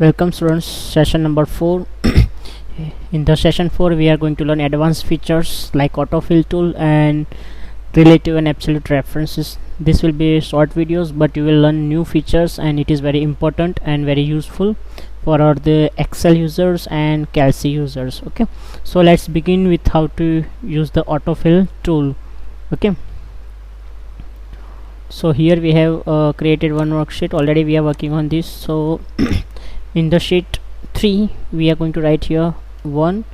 Welcome students, session number 4. In the session 4 we are going to learn advanced features like autofill tool and relative and absolute references. This will be short videos, but you will learn new features and it is very important and very useful for our the Excel users and Calc users. Okay, so let's begin with how to use the autofill tool. Okay, so here we have created one worksheet. Already we are working on this. So in the sheet 3 we are going to write here 1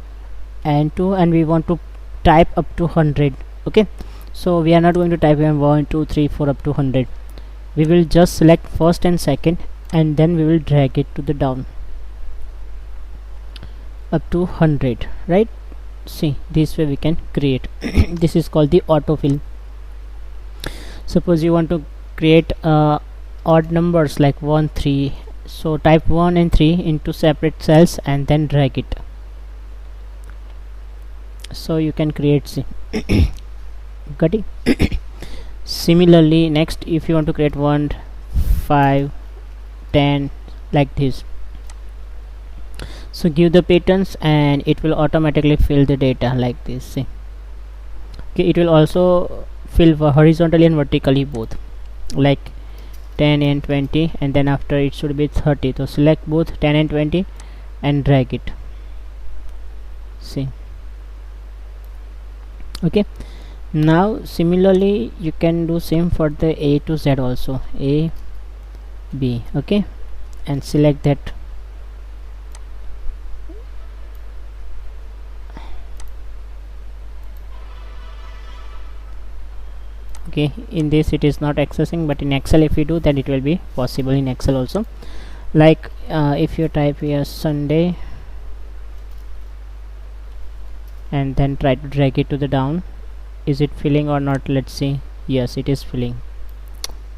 and 2, and we want to type up to 100. Okay, so we are not going to type 1 2 3 4 up to 100. We will just select first and second, and then we will drag it to the down up to 100, right? See, this way we can create. This is called the autofill. Suppose you want to create odd numbers like 1 3, so type 1 and 3 into separate cells and then drag it, so you can create. See, got it? Similarly, next if you want to create 1 5 10 like this, so give the patterns and it will automatically fill the data like this. See, okay, it will also fill horizontally and vertically both, like 10 and 20, and then after it should be 30. So select both 10 and 20 and drag it. See, okay. Now similarly you can do same for the A to Z also, A B. Okay, and select that. Okay, in this it is not accessing, but in Excel if you do, then it will be possible in Excel also. Like if you type here Sunday and then try to drag it to the down, is it filling or not? Let's see. Yes, it is filling.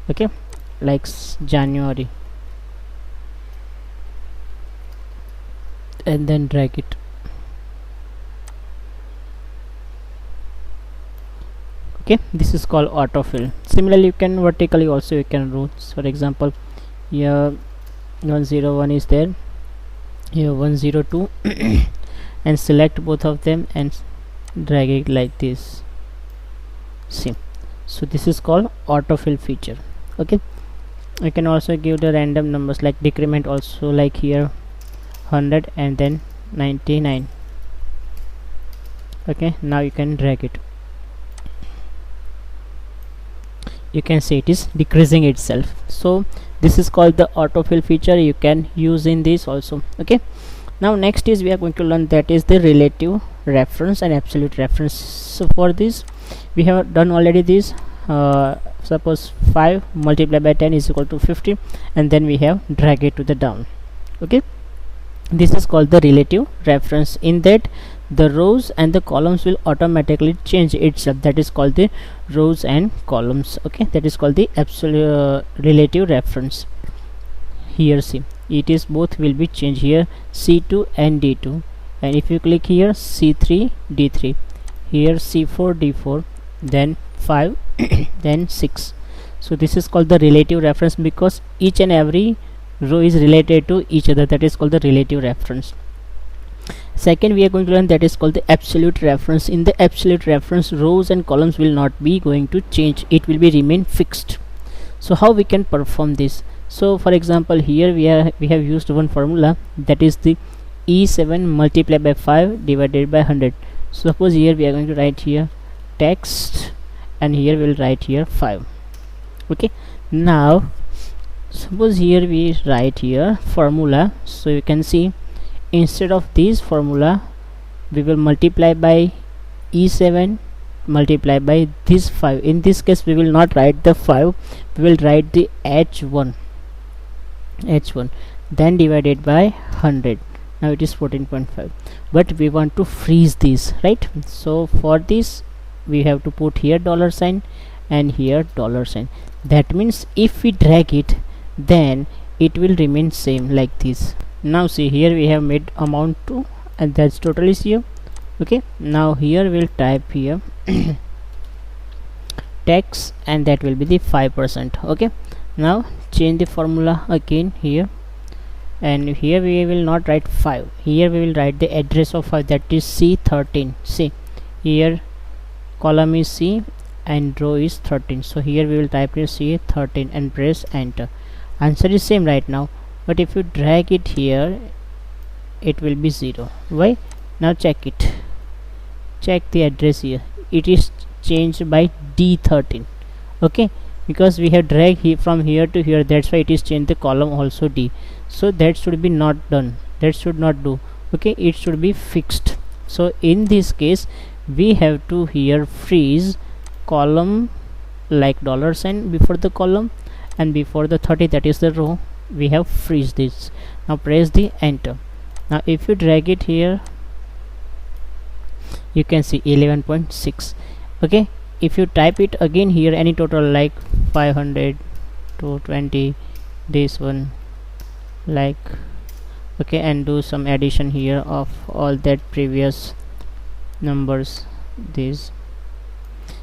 Okay, like January, and then drag it. Okay, this is called autofill. Similarly, you can vertically also you can do. For example, here 101 is there, here 102 and select both of them and drag it like this. See, so this is called autofill feature. Okay, you can also give the random numbers like decrement also, like here 100 and then 99. Okay, now you can drag it. You can see it is decreasing itself. So this is called the autofill feature. You can use in this also. Okay, now next is we are going to learn, that is the relative reference and absolute reference. So for this we have done already this. Suppose 5 multiplied by 10 is equal to 50, and then we have drag it to the down. Okay, this is called the relative reference. In that the rows and the columns will automatically change itself. That is called the rows and columns. Okay, that is called the absolute relative reference. Here see, it is both will be changed here, C2 and D2, and if you click here C3 D3, here C4 D4, then 5 then 6. So this is called the relative reference because each and every row is related to each other. That is called the relative reference. Second we are going to learn, that is called the absolute reference. In the absolute reference, rows and columns will not be going to change, it will be remain fixed. So how we can perform this? So for example, here we have used one formula, that is the E7 multiplied by 5 divided by 100. So suppose here we are going to write here text, and here we will write here 5. Okay, now suppose here we write here formula. So you can see, instead of this formula we will multiply by E7 multiply by this 5. In this case we will not write the 5, we will write the H1 then divided by 100. Now it is 14.5, but we want to freeze this, right? So for this we have to put here $sign and here $sign. That means if we drag it, then it will remain same like this. Now see, here we have made amount 2 and that's total is here. Okay, now here we'll type here tax, and that will be the 5%. okay, now change the formula again here, and here we will not write 5, here we will write the address of 5, that is C13. see here column is C and row is 13, so here we will type here C13 and press enter. Answer is same right now, but if you drag it here it will be 0. Why? Now check it, check the address here, it is changed by D13. okay, because we have dragged from here to here, that's why it is changed the column also D. So that should be not done, that should not do. okay, it should be fixed. So in this case we have to here freeze column like $sign before the column, and before the 30, that is the row, we have freeze this. Now press the enter. Now if you drag it here you can see 11.6. okay, if you type it again here any total like 500 to 20, this one like, okay, and do some addition here of all that previous numbers, this.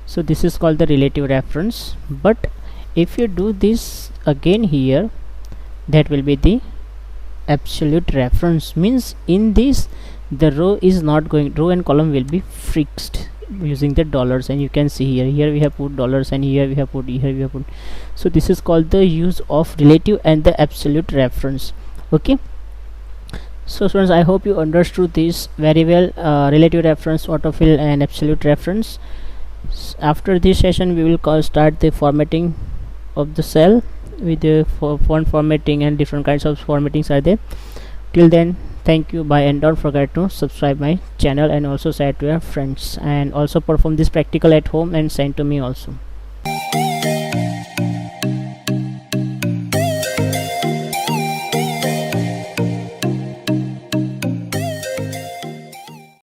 So this is called the relative reference. But if you do this again here, that will be the absolute reference, means in this the row is not going, row and column will be fixed using the dollars, and you can see here we have put dollars, and here we have put, here we have put. So this is called the use of relative and the absolute reference. okay, so students, I hope you understood this very well, relative reference, autofill and absolute reference. After this session we will start the formatting of the cell with the font formatting, and different kinds of formattings are there. Till then, thank you, bye, and don't forget to subscribe my channel and also share to your friends, and also perform this practical at home and send to me also.